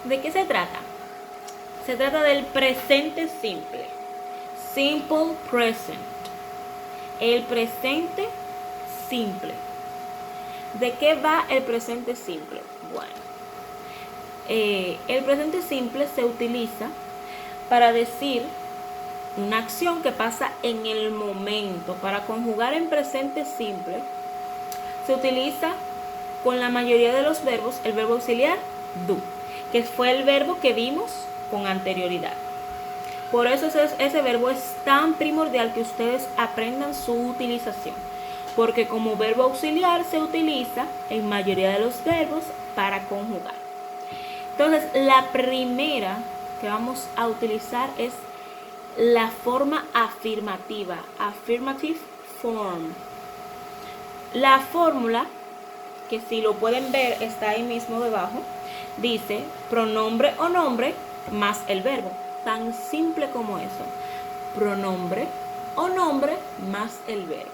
¿De qué se trata? Se trata del presente simple. Simple present. El presente simple. ¿De qué va el presente simple? Bueno, el presente simple se utiliza para decir una acción que pasa en el momento. Para conjugar en presente simple se utiliza con la mayoría de los verbos el verbo auxiliar do, que fue el verbo que vimos con anterioridad. Por eso ese verbo es tan primordial que ustedes aprendan su utilización, porque como verbo auxiliar se utiliza en mayoría de los verbos para conjugar. Entonces, la primera que vamos a utilizar es la forma afirmativa, affirmative form. La fórmula, que si lo pueden ver está ahí mismo debajo, dice pronombre o nombre más el verbo. Tan simple como eso. Pronombre o nombre más el verbo.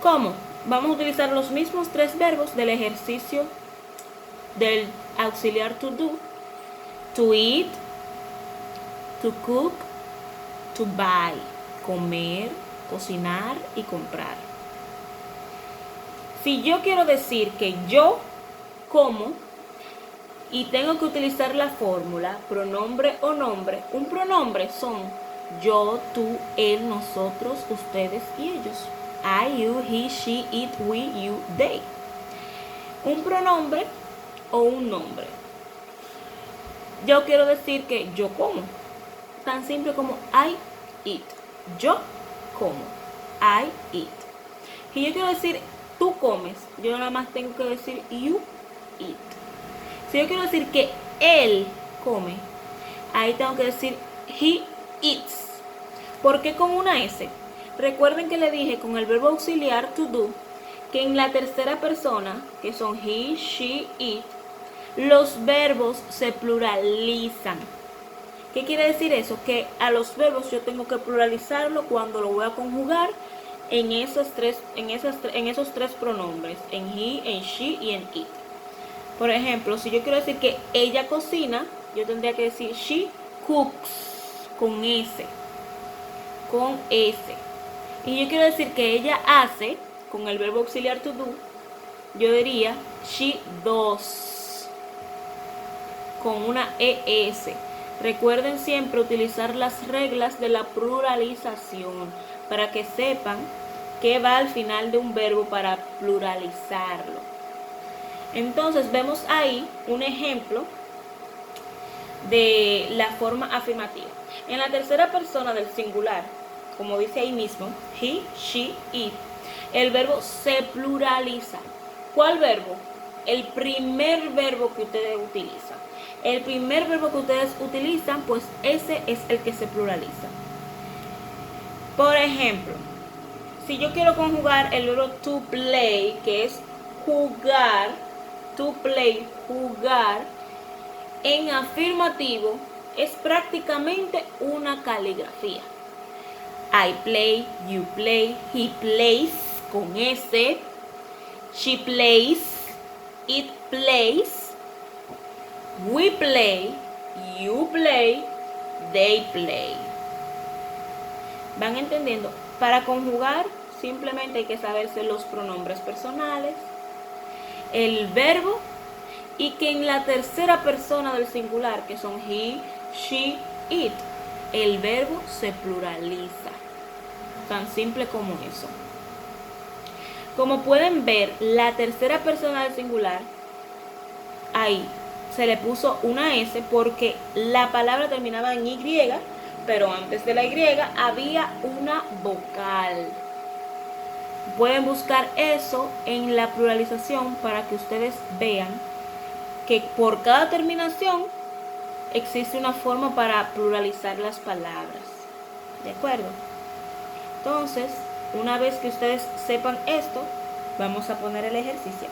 ¿Cómo? Vamos a utilizar los mismos tres verbos del ejercicio del auxiliar to do. To eat, to cook, to buy. Comer, cocinar y comprar. Si yo quiero decir que yo como y tengo que utilizar la fórmula pronombre o nombre, un pronombre son yo, tú, él, nosotros, ustedes y ellos. I, you, he, she, it, we, you, they. Un pronombre o un nombre. Yo quiero decir que yo como. Tan simple como I eat. Yo como. I eat. Y yo quiero decir tú comes. Yo nada más tengo que decir you eat. Si yo quiero decir que él come, ahí tengo que decir he eats. ¿Por qué con una S? Recuerden que le dije con el verbo auxiliar to do que en la tercera persona, que son he, she, it, los verbos se pluralizan. ¿Qué quiere decir eso? Que a los verbos yo tengo que pluralizarlo cuando lo voy a conjugar en esos tres pronombres, en he, en she y en it. Por ejemplo, si yo quiero decir que ella cocina, yo tendría que decir she cooks con S. Con S. Y yo quiero decir que ella hace, con el verbo auxiliar to do, yo diría she does. Con una ES. Recuerden siempre utilizar las reglas de la pluralización para que sepan qué va al final de un verbo para pluralizarlo. Entonces vemos ahí un ejemplo de la forma afirmativa. En la tercera persona del singular, como dice ahí mismo, he, she, it, el verbo se pluraliza. ¿Cuál verbo? El primer verbo que ustedes utilizan. El primer verbo que ustedes utilizan, pues ese es el que se pluraliza. Por ejemplo, si yo quiero conjugar el verbo to play, que es jugar, to play, jugar, en afirmativo es prácticamente una caligrafía. I play, you play, he plays con S, she plays, it plays, we play, you play, they play. ¿Van entendiendo? Para conjugar simplemente hay que saberse los pronombres personales, el verbo y que en la tercera persona del singular, que son he, she, it, el verbo se pluraliza. Tan simple como eso. Como pueden ver, la tercera persona del singular, ahí se le puso una S porque la palabra terminaba en Y, pero antes de la Y había una vocal. Pueden buscar eso en la pluralización para que ustedes vean que por cada terminación existe una forma para pluralizar las palabras. ¿De acuerdo? Entonces, una vez que ustedes sepan esto, vamos a poner el ejercicio.